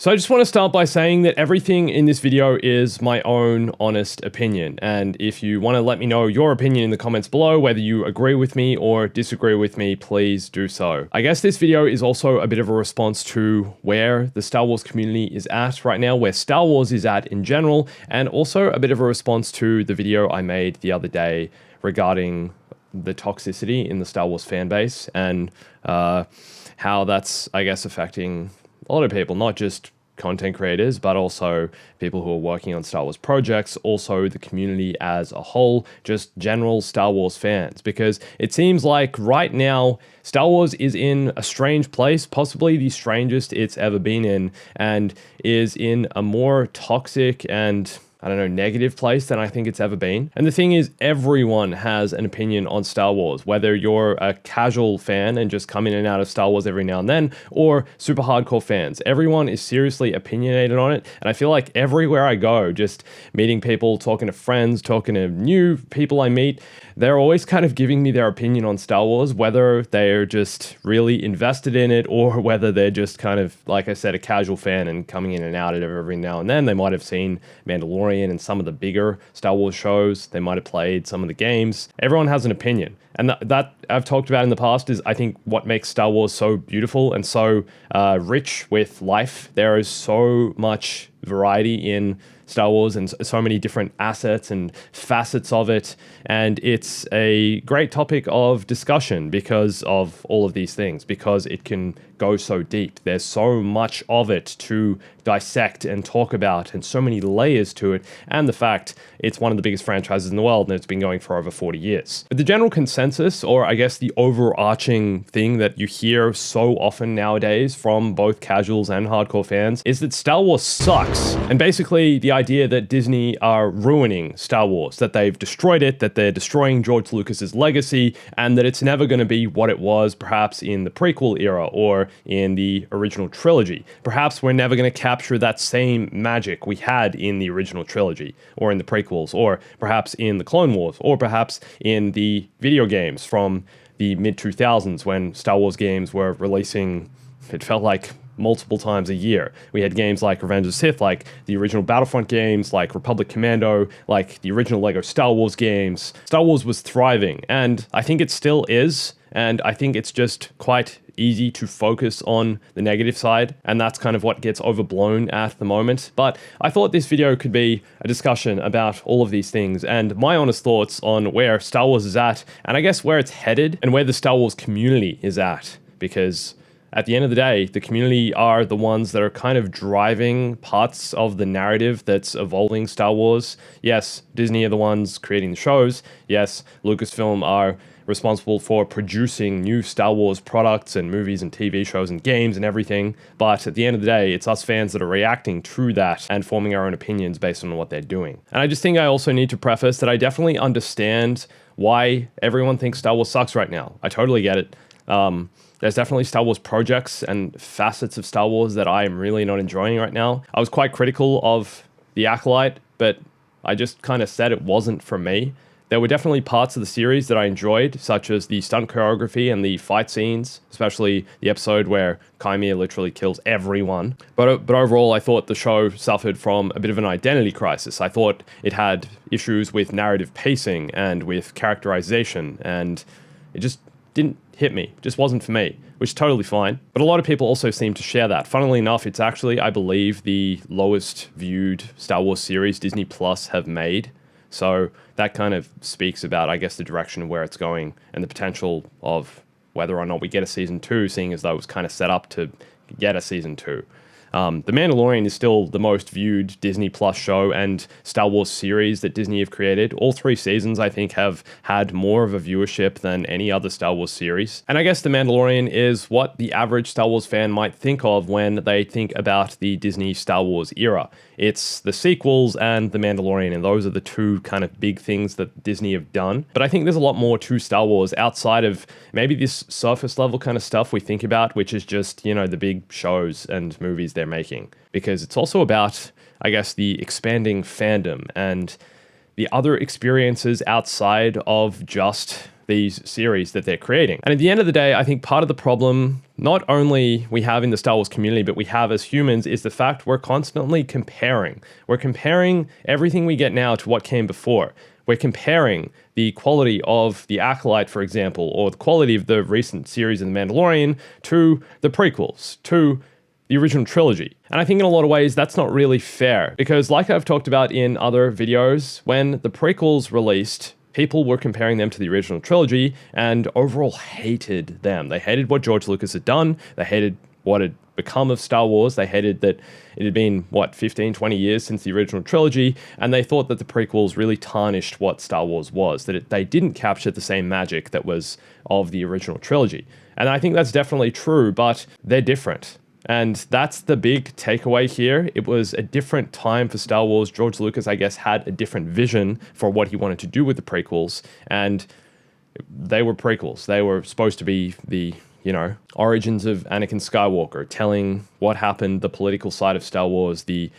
So I just want to start by saying that everything in this video is my own honest opinion. And if you want to let me know your opinion in the comments below, whether you agree with me or disagree with me, please do so. I guess this video is also a bit of a response to where the Star Wars community is at right now, where Star Wars is at in general, and also a bit of a response to the video I made the other day regarding the toxicity in the Star Wars fan base and how that's, I guess, affecting a lot of people, not just content creators, but also people who are working on Star Wars projects, also the community as a whole, just general Star Wars fans. Because it seems like right now, Star Wars is in a strange place, possibly the strangest it's ever been in, and is in a more toxic and negative place than I think it's ever been. And the thing is, everyone has an opinion on Star Wars, whether you're a casual fan and just come in and out of Star Wars every now and then, or super hardcore fans. Everyone is seriously opinionated on it. And I feel like everywhere I go, just meeting people, talking to friends, talking to new people I meet, they're always kind of giving me their opinion on Star Wars, whether they're just really invested in it or whether they're just kind of, like I said, a casual fan and coming in and out of it every now and then. They might have seen Mandalorian and some of the bigger Star Wars shows. They might have played some of the games. Everyone has an opinion. And that I've talked about in the past is, I think, what makes Star Wars so beautiful and so rich with life. There is so much variety in Star Wars and so many different assets and facets of it. And it's a great topic of discussion because of all of these things, because it can go so deep. There's so much of it to dissect and talk about and so many layers to it. And the fact it's one of the biggest franchises in the world and it's been going for over 40 years. But the general consensus, or I guess the overarching thing that you hear so often nowadays from both casuals and hardcore fans, is that Star Wars sucks. And basically the idea that Disney are ruining Star Wars, that they've destroyed it, that they're destroying George Lucas's legacy, and that it's never going to be what it was perhaps in the prequel era or in the original trilogy. Perhaps we're never going to capture that same magic we had in the original trilogy, or in the prequels, or perhaps in the Clone Wars, or perhaps in the video games from the mid-2000s when Star Wars games were releasing, it felt like, multiple times a year. We had games like Revenge of the Sith, like the original Battlefront games, like Republic Commando, like the original Lego Star Wars games. Star Wars was thriving, and I think it still is, and I think it's just quite easy to focus on the negative side, and that's kind of what gets overblown at the moment. But I thought this video could be a discussion about all of these things and my honest thoughts on where Star Wars is at, and I guess where it's headed, and where the Star Wars community is at, because at the end of the day, the community are the ones that are kind of driving parts of the narrative that's evolving Star Wars. Yes, Disney are the ones creating the shows. Yes, Lucasfilm are responsible for producing new Star Wars products and movies and TV shows and games and everything. But at the end of the day, it's us fans that are reacting to that and forming our own opinions based on what they're doing. And I just think I also need to preface that I definitely understand why everyone thinks Star Wars sucks right now. I totally get it. There's definitely Star Wars projects and facets of Star Wars that I am really not enjoying right now. I was quite critical of The Acolyte, but I just kind of said it wasn't for me. There were definitely parts of the series that I enjoyed, such as the stunt choreography and the fight scenes, especially the episode where Kymir literally kills everyone. But overall, I thought the show suffered from a bit of an identity crisis. I thought it had issues with narrative pacing and with characterization, and it just didn't hit me, just wasn't for me, which is totally fine. But a lot of people also seem to share that. Funnily enough, it's actually, I believe, the lowest viewed Star Wars series Disney Plus have made. So that kind of speaks about, I guess, the direction of where it's going and the potential of whether or not we get a season 2, seeing as though it was kind of set up to get a season 2. The Mandalorian is still the most viewed Disney Plus show and Star Wars series that Disney have created. All 3 seasons, I think, have had more of a viewership than any other Star Wars series. And I guess The Mandalorian is what the average Star Wars fan might think of when they think about the Disney Star Wars era. It's the sequels and The Mandalorian, and those are the 2 kind of big things that Disney have done. But I think there's a lot more to Star Wars outside of maybe this surface level kind of stuff we think about, which is just, the big shows and movies they're making. Because it's also about, I guess, the expanding fandom and the other experiences outside of just these series that they're creating. And at the end of the day, I think part of the problem, not only we have in the Star Wars community, but we have as humans, is the fact we're constantly comparing. We're comparing everything we get now to what came before. We're comparing the quality of The Acolyte, for example, or the quality of the recent series of The Mandalorian to the prequels, to the original trilogy. And I think in a lot of ways, that's not really fair, because like I've talked about in other videos, when the prequels released, people were comparing them to the original trilogy and overall hated them. They hated what George Lucas had done. They hated what had become of Star Wars. They hated that it had been, 15, 20 years since the original trilogy, and they thought that the prequels really tarnished what Star Wars was, that they didn't capture the same magic that was of the original trilogy. And I think that's definitely true, but they're different. And that's the big takeaway here. It was a different time for Star Wars. George Lucas, I guess, had a different vision for what he wanted to do with the prequels. And they were prequels. They were supposed to be the, origins of Anakin Skywalker, telling what happened, the political side of Star Wars, the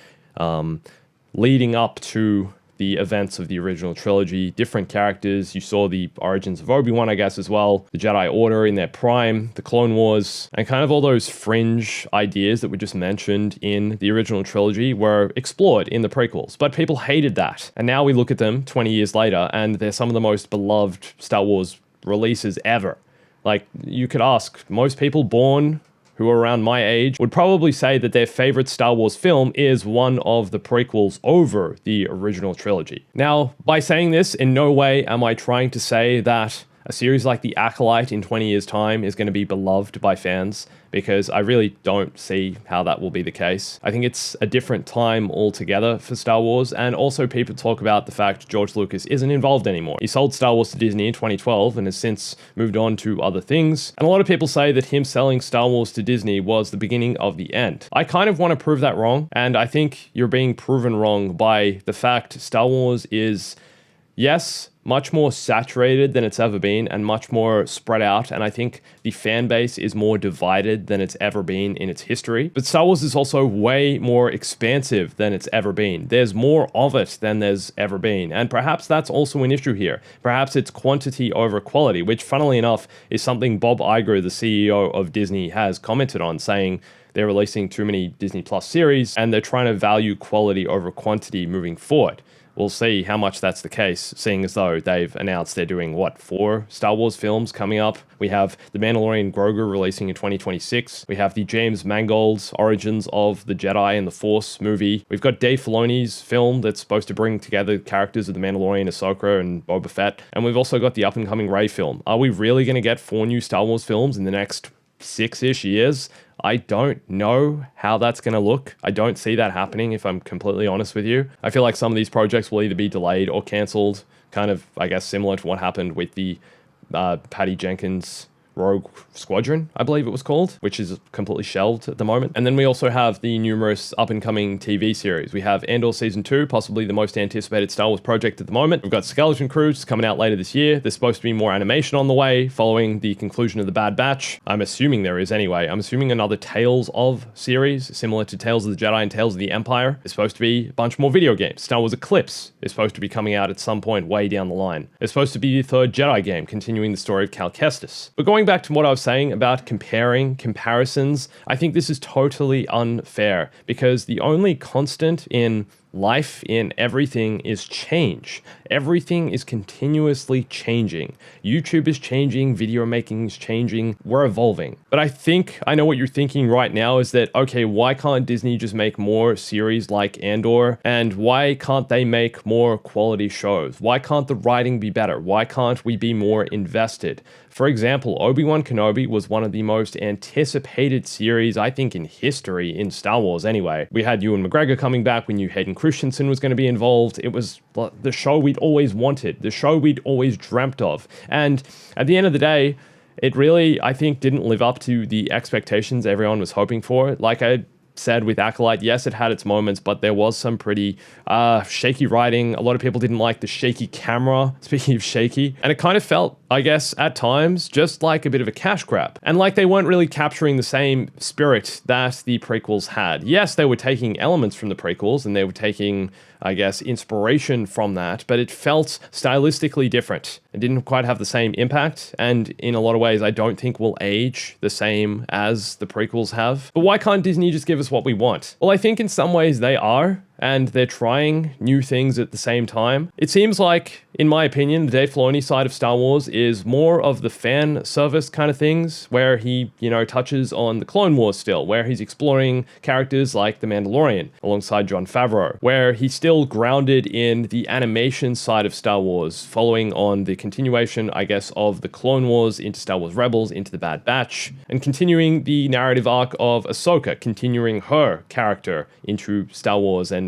leading up to the events of the original trilogy, different characters. You saw the origins of Obi-Wan, I guess, as well, the Jedi Order in their prime, the Clone Wars, and kind of all those fringe ideas that were just mentioned in the original trilogy were explored in the prequels, but people hated that. And now we look at them 20 years later, and they're some of the most beloved Star Wars releases ever. Like, you could ask, most people born who are around my age would probably say that their favorite Star Wars film is one of the prequels over the original trilogy. Now, by saying this, in no way am I trying to say that a series like The Acolyte in 20 years' time is going to be beloved by fans, because I really don't see how that will be the case. I think it's a different time altogether for Star Wars, and also people talk about the fact George Lucas isn't involved anymore. He sold Star Wars to Disney in 2012 and has since moved on to other things, and a lot of people say that him selling Star Wars to Disney was the beginning of the end. I kind of want to prove that wrong, and I think you're being proven wrong by the fact Star Wars is, yes, much more saturated than it's ever been and much more spread out, and I think the fan base is more divided than it's ever been in its history. But Star Wars is also way more expansive than it's ever been. There's more of it than there's ever been, and perhaps that's also an issue here. Perhaps it's quantity over quality, which funnily enough is something Bob Iger, the CEO of Disney, has commented on, saying they're releasing too many Disney Plus series and they're trying to value quality over quantity moving forward. We'll see how much that's the case, seeing as though they've announced they're doing, 4 Star Wars films coming up. We have The Mandalorian Grogu releasing in 2026. We have the James Mangold's Origins of the Jedi and the Force movie. We've got Dave Filoni's film that's supposed to bring together characters of The Mandalorian, Ahsoka, and Boba Fett. And we've also got the up-and-coming Rey film. Are we really going to get 4 new Star Wars films in the next 6-ish years? I don't know how that's going to look. I don't see that happening, if I'm completely honest with you. I feel like some of these projects will either be delayed or cancelled, kind of, I guess, similar to what happened with the Patty Jenkins Rogue Squadron, I believe it was called, which is completely shelved at the moment. And then we also have the numerous up-and-coming TV series. We have Andor Season 2, possibly the most anticipated Star Wars project at the moment. We've got Skeleton Crew coming out later this year. There's supposed to be more animation on the way following the conclusion of The Bad Batch. I'm assuming there is anyway. I'm assuming another Tales of series, similar to Tales of the Jedi and Tales of the Empire. There's supposed to be a bunch more video games. Star Wars Eclipse is supposed to be coming out at some point way down the line. There's supposed to be the third Jedi game, continuing the story of Cal Kestis. But going back to what I was saying about comparisons, I think this is totally unfair, because the only constant in life, in everything, is change. Everything is continuously changing. YouTube is changing, video making is changing, we're evolving. But I know what you're thinking right now is that, okay, why can't Disney just make more series like Andor? And why can't they make more quality shows? Why can't the writing be better? Why can't we be more invested? For example, Obi-Wan Kenobi was one of the most anticipated series, I think, in history, in Star Wars anyway. We had Ewan McGregor coming back, we knew Hayden Christensen was going to be involved. It was the show we'd always wanted, the show we'd always dreamt of. And at the end of the day, it really, I think, didn't live up to the expectations everyone was hoping for. Like, said with Acolyte, yes, it had its moments, but there was some pretty shaky writing. A lot of people didn't like the shaky camera, speaking of shaky. And it kind of felt, I guess, at times, just like a bit of a cash grab. And like they weren't really capturing the same spirit that the prequels had. Yes, they were taking elements from the prequels, and they were taking, I guess, inspiration from that, but it felt stylistically different. It didn't quite have the same impact, and in a lot of ways, I don't think will age the same as the prequels have. But why can't Disney just give us what we want? Well, I think in some ways they are, and they're trying new things at the same time. It seems like, in my opinion, the Dave Filoni side of Star Wars is more of the fan service kind of things, where he, touches on the Clone Wars still, where he's exploring characters like The Mandalorian alongside Jon Favreau, where he's still grounded in the animation side of Star Wars, following on the continuation, I guess, of the Clone Wars into Star Wars Rebels, into the Bad Batch, and continuing the narrative arc of Ahsoka, continuing her character into Star Wars and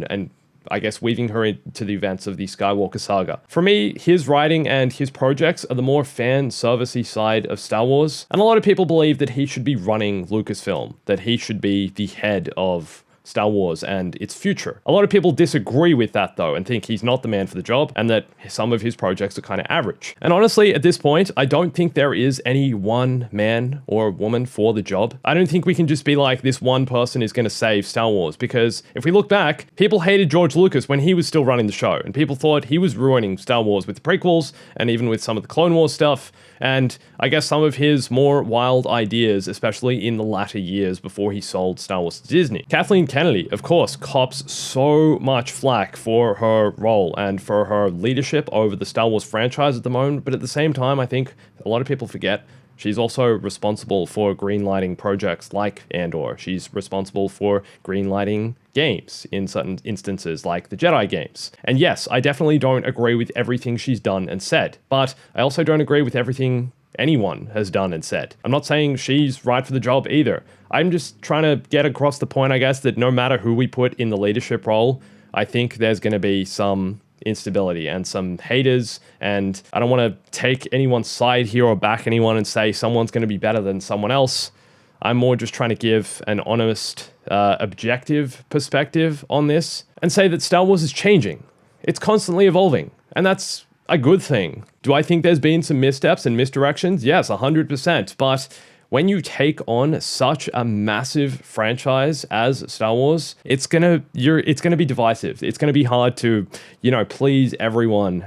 I guess weaving her into the events of the Skywalker saga. For me, his writing and his projects are the more fan servicey side of Star Wars, and a lot of people believe that he should be running Lucasfilm, that he should be the head of Star Wars and its future. A lot of people disagree with that though, and think he's not the man for the job, and that some of his projects are kind of average. And honestly, at this point, I don't think there is any one man or woman for the job. I don't think we can just be like, this one person is going to save Star Wars, because if we look back, people hated George Lucas when he was still running the show, and people thought he was ruining Star Wars with the prequels, and even with some of the Clone Wars stuff, and I guess some of his more wild ideas, especially in the latter years before he sold Star Wars to Disney. Kathleen Kennedy, of course, cops so much flack for her role and for her leadership over the Star Wars franchise at the moment, but at the same time, I think a lot of people forget she's also responsible for greenlighting projects like Andor. She's responsible for greenlighting games in certain instances, like the Jedi games. And yes, I definitely don't agree with everything she's done and said, but I also don't agree with everything anyone has done and said. I'm not saying she's right for the job either. I'm just trying to get across the point, I guess, that no matter who we put in the leadership role, I think there's going to be some instability and some haters, and I don't want to take anyone's side here or back anyone and say someone's going to be better than someone else. I'm more just trying to give an honest, objective perspective on this and say that Star Wars is changing. It's constantly evolving, and that's a good thing. Do I think there's been some missteps and misdirections? Yes, 100%, but when you take on such a massive franchise as Star Wars, it's gonna be divisive. It's gonna be hard to, please everyone.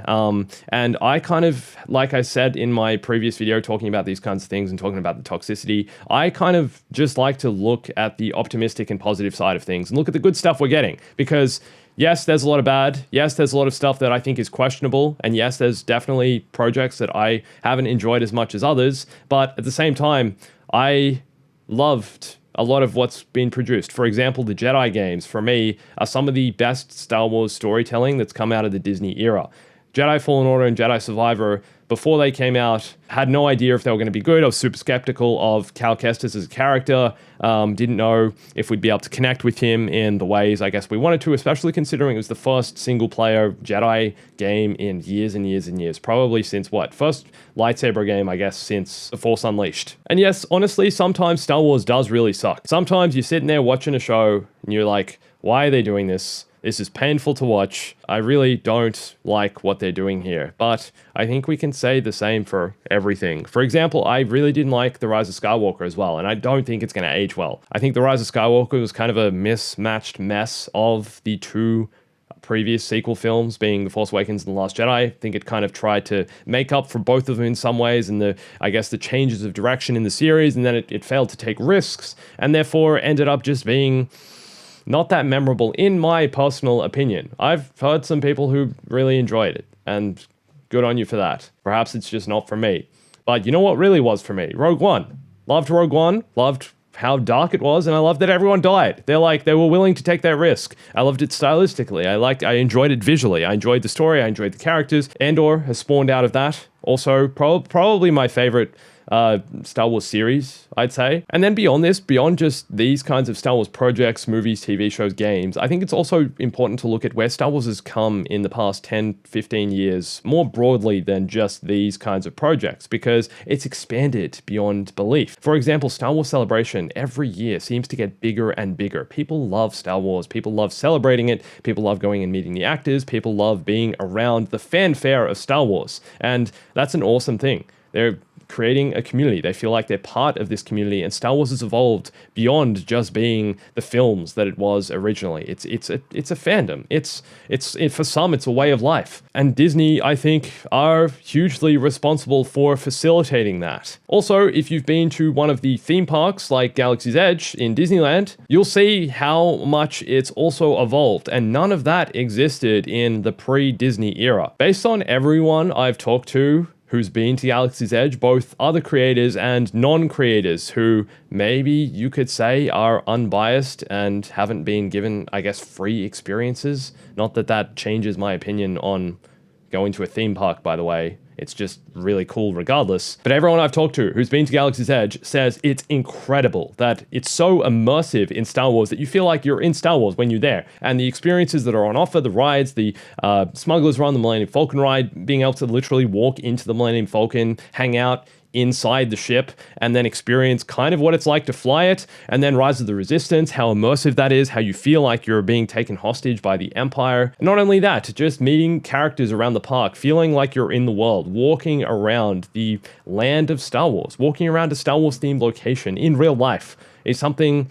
And I kind of, like I said in my previous video talking about these kinds of things and talking about the toxicity, I kind of just like to look at the optimistic and positive side of things and look at the good stuff we're getting, because yes, there's a lot of bad. Yes, there's a lot of stuff that I think is questionable. And yes, there's definitely projects that I haven't enjoyed as much as others. But at the same time, I loved a lot of what's been produced. For example, the Jedi games, for me, are some of the best Star Wars storytelling that's come out of the Disney era. Jedi Fallen Order and Jedi Survivor, before they came out, had no idea if they were going to be good. I was super skeptical of Cal Kestis as a character. Didn't know if we'd be able to connect with him in the ways I guess we wanted to, especially considering it was the first single-player Jedi game in years and years and years. Probably since, first lightsaber game, I guess, since The Force Unleashed. And yes, honestly, sometimes Star Wars does really suck. Sometimes you're sitting there watching a show and you're like, why are they doing this? This is painful to watch. I really don't like what they're doing here, but I think we can say the same for everything. For example, I really didn't like The Rise of Skywalker as well, and I don't think it's going to age well. I think The Rise of Skywalker was kind of a mismatched mess of the two previous sequel films, being The Force Awakens and The Last Jedi. I think it kind of tried to make up for both of them in some ways, and the changes of direction in the series, and then it failed to take risks, and therefore ended up just being not that memorable, in my personal opinion. I've heard some people who really enjoyed it, and good on you for that. Perhaps it's just not for me. But you know what really was for me? Rogue One. Loved Rogue One, loved how dark it was, and I loved that everyone died. They were willing to take that risk. I loved it stylistically. I enjoyed it visually. I enjoyed the story. I enjoyed the characters. Andor has spawned out of that. Also, probably my favorite Star Wars series, I'd say. And then beyond this, beyond just these kinds of Star Wars projects, movies, TV shows, games, I think it's also important to look at where Star Wars has come in the past 10, 15 years, more broadly than just these kinds of projects, because it's expanded beyond belief. For example, Star Wars Celebration every year seems to get bigger and bigger. People love Star Wars. People love celebrating it. People love going and meeting the actors. People love being around the fanfare of Star Wars. And that's an awesome thing. They're creating a community. They feel like they're part of this community, and Star Wars has evolved beyond just being the films that it was originally. It's a fandom. It's for some, it's a way of life. And Disney, I think, are hugely responsible for facilitating that. Also, if you've been to one of the theme parks like Galaxy's Edge in Disneyland, you'll see how much it's also evolved, and none of that existed in the pre-Disney era. Based on everyone I've talked to who's been to Galaxy's Edge, both other creators and non-creators who maybe you could say are unbiased and haven't been given, I guess, free experiences. Not that that changes my opinion on going to a theme park, by the way. It's just really cool regardless. But everyone I've talked to who's been to Galaxy's Edge says it's incredible, that it's so immersive in Star Wars that you feel like you're in Star Wars when you're there. And the experiences that are on offer, the rides, the Smuggler's Run, the Millennium Falcon ride, being able to literally walk into the Millennium Falcon, hang out inside the ship, and then experience kind of what it's like to fly it, and then Rise of the Resistance, how immersive that is, how you feel like you're being taken hostage by the Empire. And not only that, just meeting characters around the park, feeling like you're in the world, walking around the land of Star Wars, walking around a Star Wars themed location in real life is something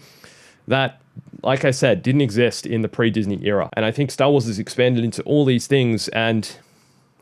that, like I said, didn't exist in the pre-Disney era. And I think Star Wars has expanded into all these things, and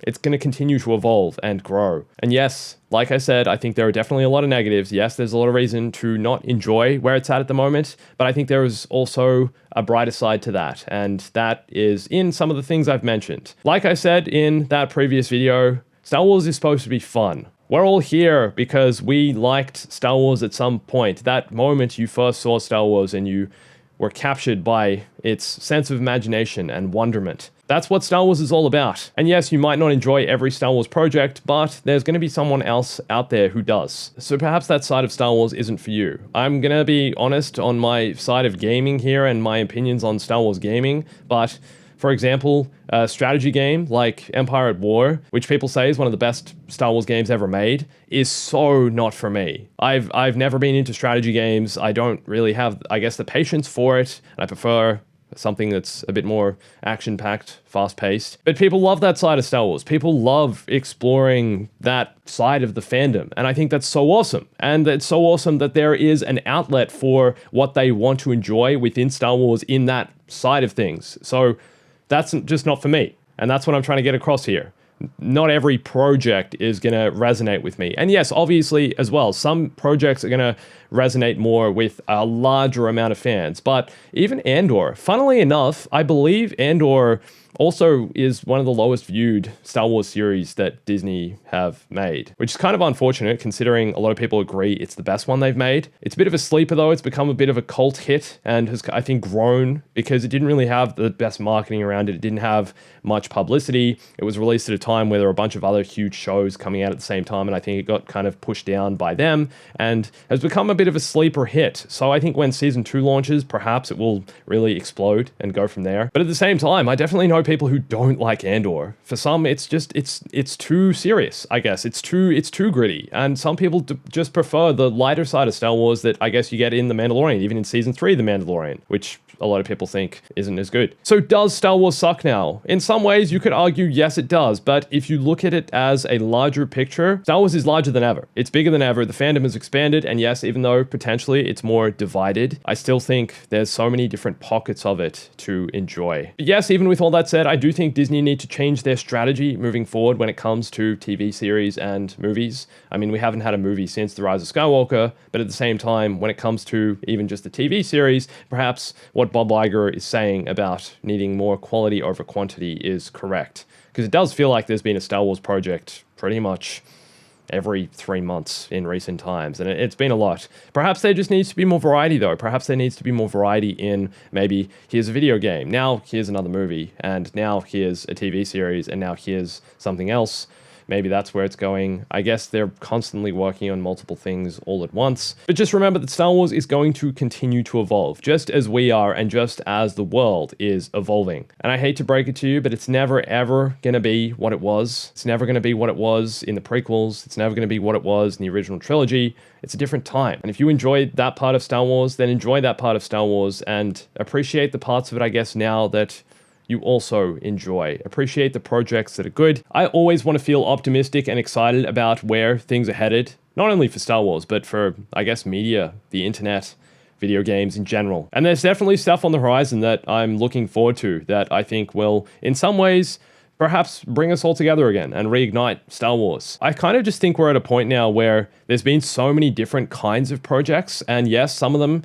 it's going to continue to evolve and grow. And yes, like I said, I think there are definitely a lot of negatives. Yes, there's a lot of reason to not enjoy where it's at the moment, but I think there is also a brighter side to that, and that is in some of the things I've mentioned. Like I said in that previous video, Star Wars is supposed to be fun. We're all here because we liked Star Wars at some point. That moment you first saw Star Wars and you were captured by its sense of imagination and wonderment. That's what Star Wars is all about. And yes, you might not enjoy every Star Wars project, but there's going to be someone else out there who does. So perhaps that side of Star Wars isn't for you. I'm going to be honest on my side of gaming here and my opinions on Star Wars gaming, but for example, a strategy game like Empire at War, which people say is one of the best Star Wars games ever made, is so not for me. I've never been into strategy games. I don't really have, I guess, the patience for it, and I prefer something that's a bit more action-packed, fast-paced. But people love that side of Star Wars. People love exploring that side of the fandom, and I think that's so awesome. And it's so awesome that there is an outlet for what they want to enjoy within Star Wars in that side of things. So that's just not for me, and that's what I'm trying to get across here. Not every project is going to resonate with me. And yes, obviously as well, some projects are going to resonate more with a larger amount of fans. But even Andor, funnily enough, I believe Andor also is one of the lowest viewed Star Wars series that Disney have made, which is kind of unfortunate considering a lot of people agree it's the best one they've made. It's a bit of a sleeper though. It's become a bit of a cult hit and has, I think, grown because it didn't really have the best marketing around it. It didn't have much publicity. It was released at a time where there were a bunch of other huge shows coming out at the same time, and I think it got kind of pushed down by them and has become a bit of a sleeper hit. So I think when season 2 launches, perhaps it will really explode and go from there. But at the same time, I definitely know people who don't like Andor. For some, it's just it's too serious, I guess. It's too gritty, and some people just prefer the lighter side of Star Wars that I guess you get in The Mandalorian, even in season 3 of The Mandalorian, which a lot of people think isn't as good. So does Star Wars suck now? In some ways, you could argue yes, it does, but if you look at it as a larger picture, Star Wars is larger than ever. It's bigger than ever. The fandom has expanded, and yes, even though potentially it's more divided, I still think there's so many different pockets of it to enjoy. But yes, even with all that said, I do think Disney need to change their strategy moving forward when it comes to TV series and movies. I mean, we haven't had a movie since The Rise of Skywalker, but at the same time, when it comes to even just the TV series, perhaps what Bob Iger is saying about needing more quality over quantity is correct. Because it does feel like there's been a Star Wars project pretty much every 3 months in recent times, and it's been a lot. Perhaps there just needs to be more variety though. Perhaps there needs to be more variety in maybe here's a video game, now here's another movie, and now here's a TV series, and now here's something else. maybe that's where it's going. I guess they're constantly working on multiple things all at once. But just remember that Star Wars is going to continue to evolve, just as we are and just as the world is evolving. And I hate to break it to you, but it's never ever going to be what it was. It's never going to be what it was in the prequels. It's never going to be what it was in the original trilogy. It's a different time. And if you enjoyed that part of Star Wars, then enjoy that part of Star Wars and appreciate the parts of it, I guess, now that you also enjoy. Appreciate the projects that are good. I always want to feel optimistic and excited about where things are headed, not only for Star Wars, but for, I guess, media, the internet, video games in general. And there's definitely stuff on the horizon that I'm looking forward to that I think will, in some ways, perhaps bring us all together again and reignite Star Wars. I kind of just think we're at a point now where there's been so many different kinds of projects, and yes, some of them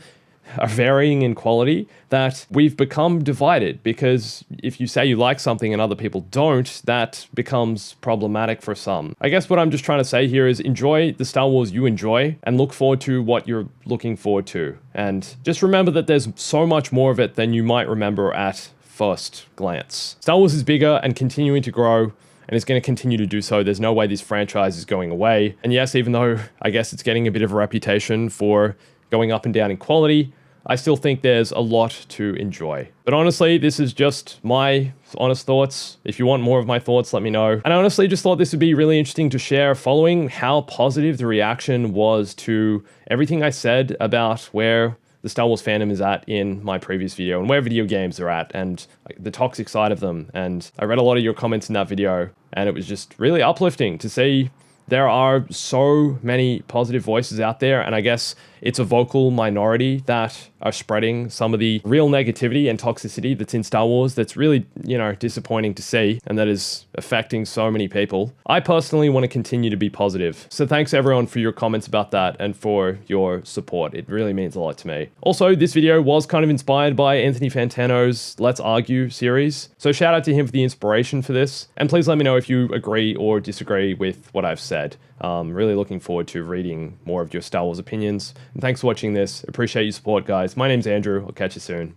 are varying in quality, that we've become divided, because if you say you like something and other people don't, that becomes problematic for some. I guess what I'm just trying to say here is enjoy the Star Wars you enjoy and look forward to what you're looking forward to. And just remember that there's so much more of it than you might remember at first glance. Star Wars is bigger and continuing to grow, and it's going to continue to do so. There's no way this franchise is going away. And yes, even though I guess it's getting a bit of a reputation for going up and down in quality, I still think there's a lot to enjoy. But honestly, this is just my honest thoughts. If you want more of my thoughts, let me know. And I honestly just thought this would be really interesting to share following how positive the reaction was to everything I said about where the Star Wars fandom is at in my previous video and where video games are at and the toxic side of them. And I read a lot of your comments in that video, and it was just really uplifting to see there are so many positive voices out there, and I guess it's a vocal minority that are spreading some of the real negativity and toxicity that's in Star Wars that's really, disappointing to see, and that is affecting so many people. I personally want to continue to be positive. So thanks everyone for your comments about that and for your support. It really means a lot to me. Also, this video was kind of inspired by Anthony Fantano's Let's Argue series. So shout out to him for the inspiration for this. And please let me know if you agree or disagree with what I've said. Really looking forward to reading more of your Star Wars opinions. And thanks for watching this. Appreciate your support, guys. My name's Andrew. I'll catch you soon.